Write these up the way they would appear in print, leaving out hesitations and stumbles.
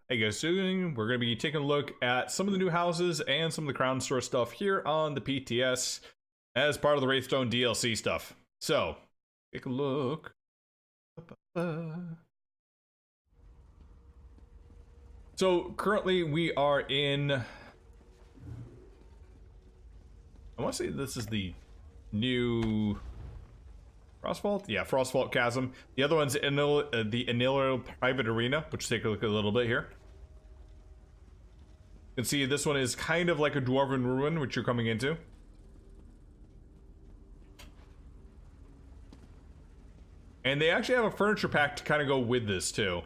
Hey guys, soon we're going to be taking a look at some of the new houses and some of the Crownstore stuff here on the PTS as part of the Wrathstone DLC stuff. So, take a look. So, currently we are in... I want to say this is the new... Frostvault? Yeah, Frostvault Chasm. The other one's the Inaugural Private Arena, which take a look at a little bit here. You can see this one is kind of like a Dwarven Ruin, which you're coming into. And they actually have a furniture pack to kind of go with this, too.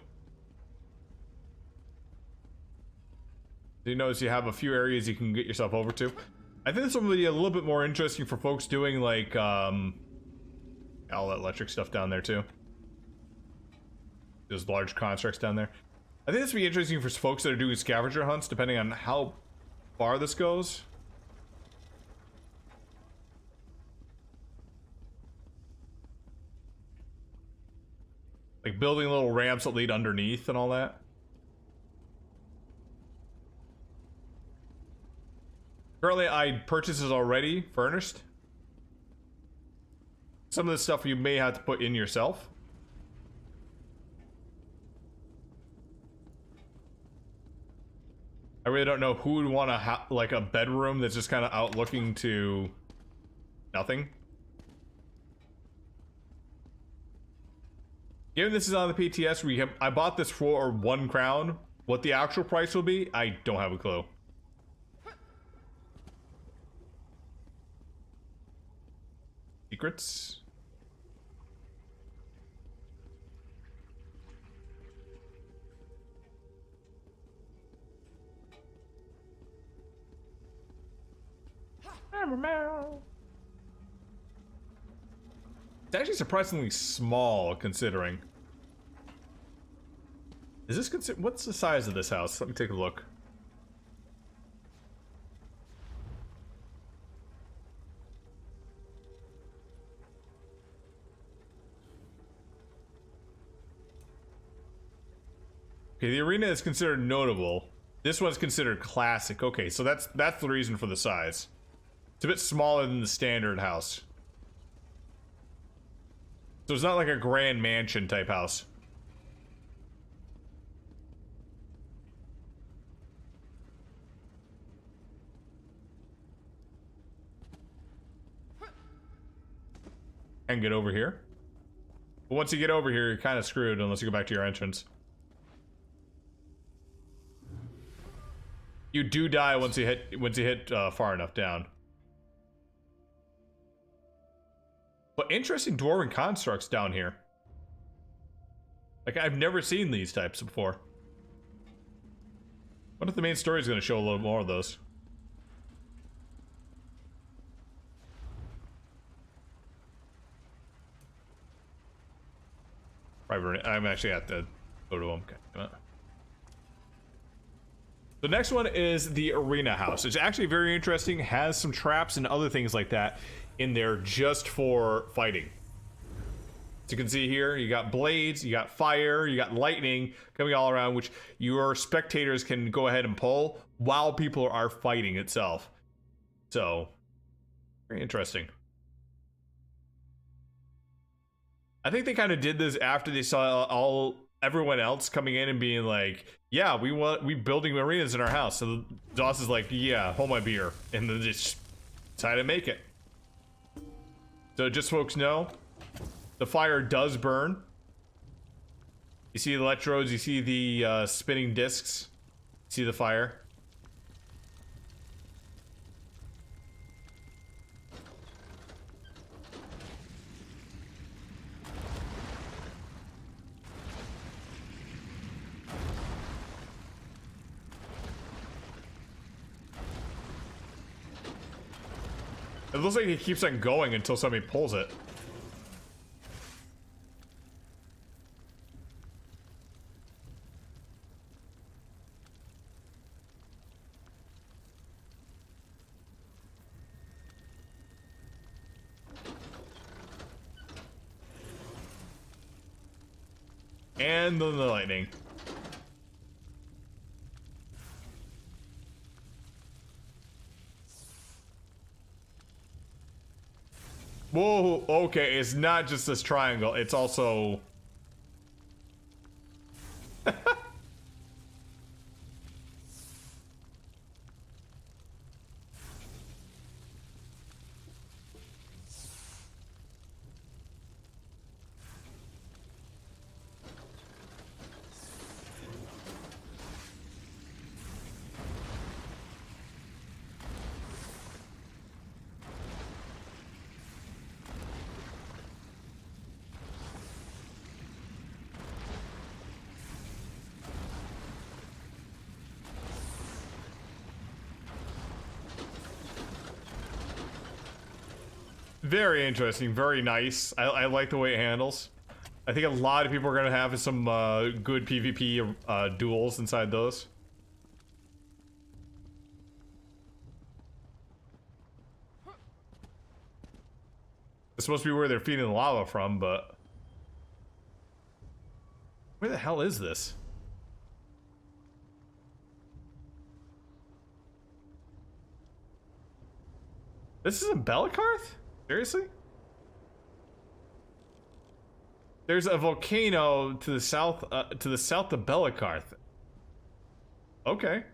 So you notice you have a few areas you can get yourself over to. I think this one will be a little bit more interesting for folks doing, like, all that electric stuff down there too. Those large constructs down there. I think this would be interesting for folks that are doing scavenger hunts, depending on how far this goes. Like building little ramps that lead underneath and all that. Currently, I purchased this already, furnished. Some of the stuff you may have to put in yourself. I really don't know who would want to have like a bedroom that's just kind of out looking to nothing. Given this is on the PTS, I bought this for 1 crown. What the actual price will be, I don't have a clue. Secrets. It's actually surprisingly small, considering. Is this what's the size of this house? Let me take a look. Okay, the arena is considered notable. This one's considered classic. Okay, so that's the reason for the size. It's a bit smaller than the standard house. So it's not like a grand mansion type house. And get over here. But once you get over here, you're kind of screwed unless you go back to your entrance. You do die once you hit far enough down. But interesting dwarven constructs down here. Like, I've never seen these types before. What if the main story is going to show a little more of those? I'm actually at the go to them. Okay. The next one is the arena house. It's actually very interesting. Has some traps and other things like that in there just for fighting. As you can see here, you got blades, you got fire, you got lightning coming all around, which your spectators can go ahead and pull while people are fighting itself. So, very interesting. I think they kind of did this after they saw everyone else coming in and being like, yeah, we building arenas in our house. So Doss is like, yeah, hold my beer, and then just decided to make it. So just so folks know, the fire does burn. You see the electrodes, you see the spinning discs, you see the fire. It looks like it keeps on going until somebody pulls it. And then the lightning. Whoa, okay, it's not just this triangle, it's also... Very interesting, very nice. I like the way it handles. I think a lot of people are gonna have some good PvP duels inside those. It's supposed to be where they're feeding the lava from, but... Where the hell is this? This isn't Bellecarth? Seriously? There's a volcano to the south of Bellecarth. Okay.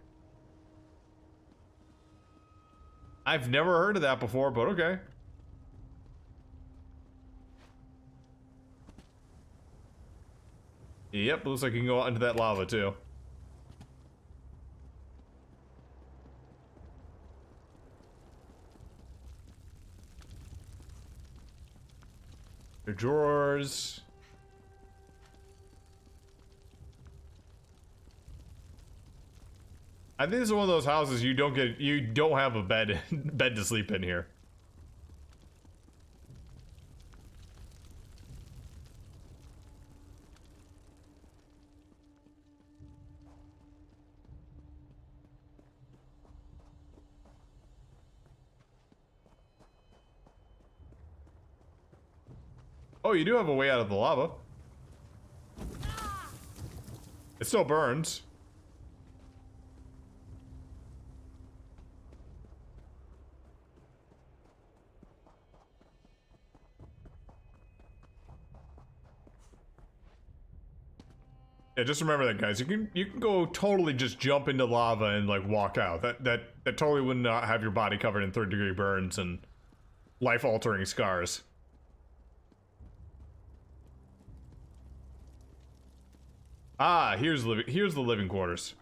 I've never heard of that before, but okay. Yep, looks like you can go out into that lava too. The drawers. I think this is one of those houses you don't have a bed to sleep in here. Oh, you do have a way out of the lava. It still burns. Yeah, just remember that, guys. You can go totally just jump into lava and like walk out. That totally would not have your body covered in third-degree burns and life-altering scars. Ah, here's the living quarters.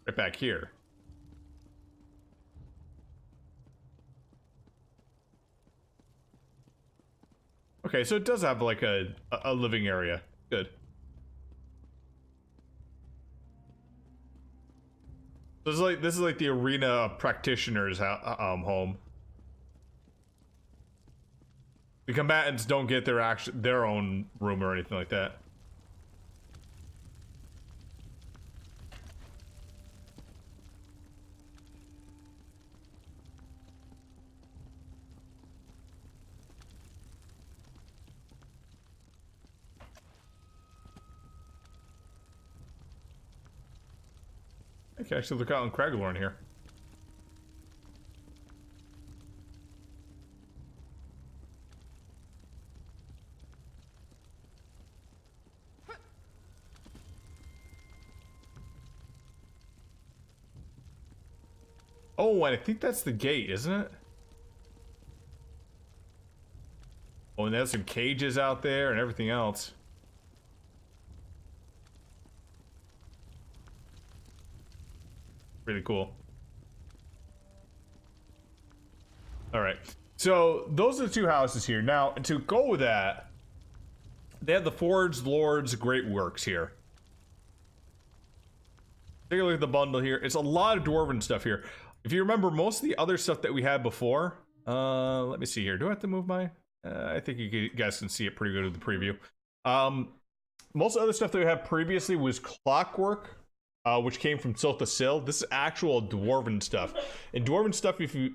Right back here. Okay, so it does have like a living area. Good. This is like the arena practitioner's home. The combatants don't get their own room or anything like that. I can actually look out on Craglorn here. Oh, and I think that's the gate, isn't it? Oh, and there's some cages out there and everything else. Really cool. All right, so those are the two houses here. Now, to go with that, they have the Forged Lord's Great Works here. Take a look at the bundle here. It's a lot of dwarven stuff here. If you remember, most of the other stuff that we had before, let me see here. Do I have to move my? I think you guys can see it pretty good in the preview. Most of the other stuff that we had previously was clockwork, which came from Siltha Sil. This is actual dwarven stuff, and dwarven stuff, if you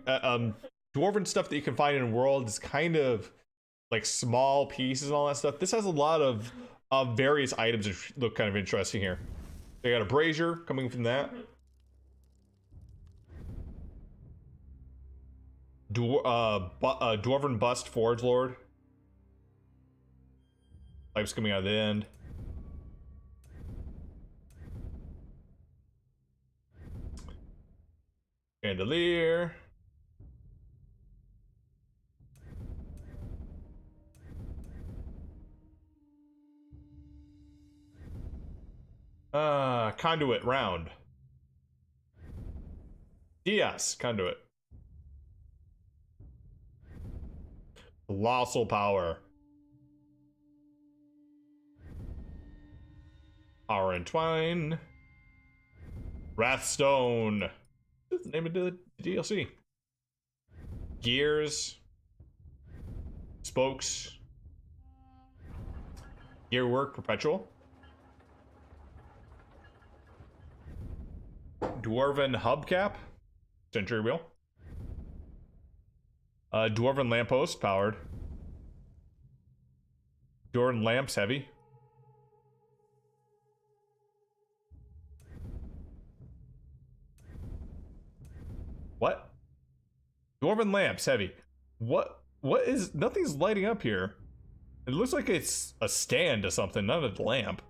dwarven stuff that you can find in the world is kind of like small pieces and all that stuff. This has a lot of various items that look kind of interesting here. They got a brazier coming from that. Dwarven Bust Forge Lord. Pipes coming out of the end. Chandelier. Conduit round. Yes, conduit. Colossal power. Power entwine. Wrathstone. That's the name of the DLC. Gears. Spokes. Gear work perpetual. Dwarven hubcap. Century wheel. Dwarven lamppost powered. Dwarven lamps heavy. What? Dwarven lamps heavy. What is, nothing's lighting up here. It looks like it's a stand or something, not a lamp.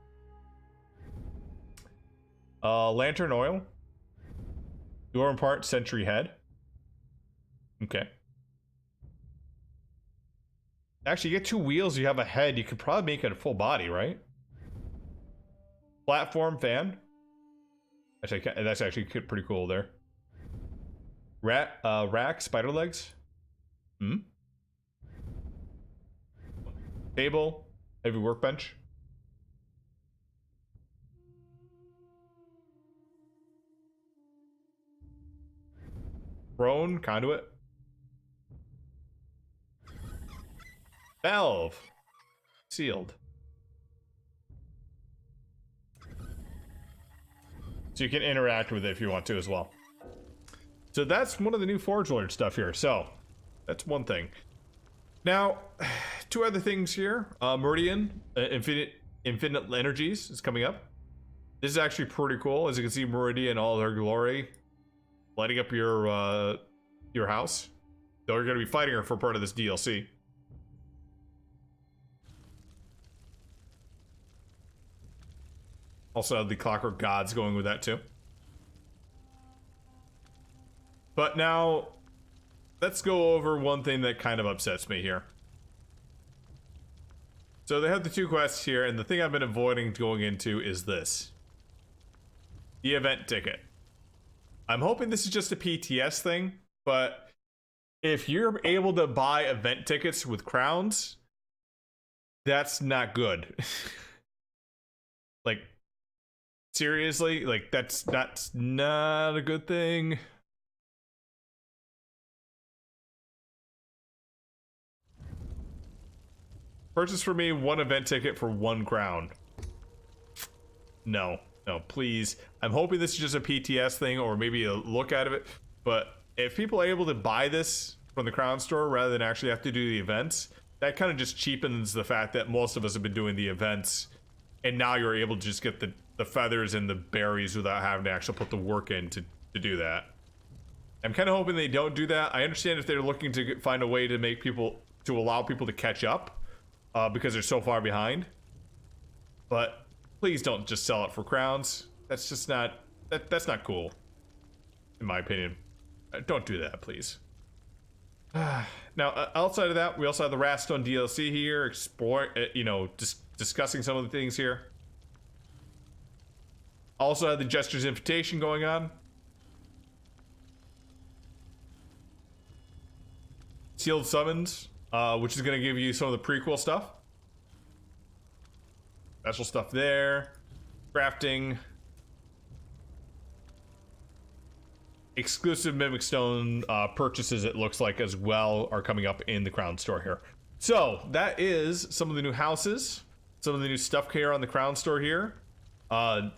Lantern oil. Dwarven part sentry head. Okay. Actually, you get 2 wheels, you have a head, you could probably make it a full body, right? Platform fan. Actually, that's actually pretty cool there. Rack, spider legs. Table, heavy workbench. Throne, conduit. Valve. Sealed. So you can interact with it if you want to as well. So that's one of the new Forge Lord stuff here. So that's one thing. Now, 2 other things here. Meridian, infinite energies is coming up. This is actually pretty cool. As you can see, Meridian, all her glory, lighting up your house. So you're going to be fighting her for part of this DLC. Also, the Clockwork Gods going with that too. But now, let's go over one thing that kind of upsets me here. So they have the 2 quests here, and the thing I've been avoiding going into is this. The event ticket. I'm hoping this is just a PTS thing, but if you're able to buy event tickets with crowns, that's not good. Like, seriously? Like, that's not a good thing. Purchase for me 1 event ticket for 1 crown. No, please. I'm hoping this is just a PTS thing or maybe a look out of it. But if people are able to buy this from the Crownstore rather than actually have to do the events, that kind of just cheapens the fact that most of us have been doing the events. And now you're able to just get the feathers and the berries without having to actually put the work in to do that. I'm kind of hoping they don't do that. I understand if they're looking to find a way to make people, to allow people to catch up. Because they're so far behind. But please don't just sell it for crowns. That's just not, that's not cool. In my opinion. Don't do that, please. Now, outside of that, we also have the Wrathstone DLC here. Explore, discussing some of the things here. Also have the Jester's Invitation going on. Sealed Summons. Which is going to give you some of the prequel stuff. Special stuff there. Crafting. Exclusive Mimic Stone purchases, it looks like, as well, are coming up in the Crownstore here. So, that is some of the new houses. Some of the new stuff here on the Crownstore here.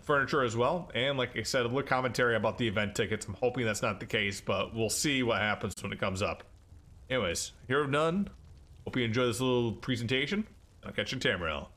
Furniture as well. And like I said, a little commentary about the event tickets. I'm hoping that's not the case, but we'll see what happens when it comes up. Anyways, here of none. Hope you enjoy this little presentation. I'll catch you in Tamriel.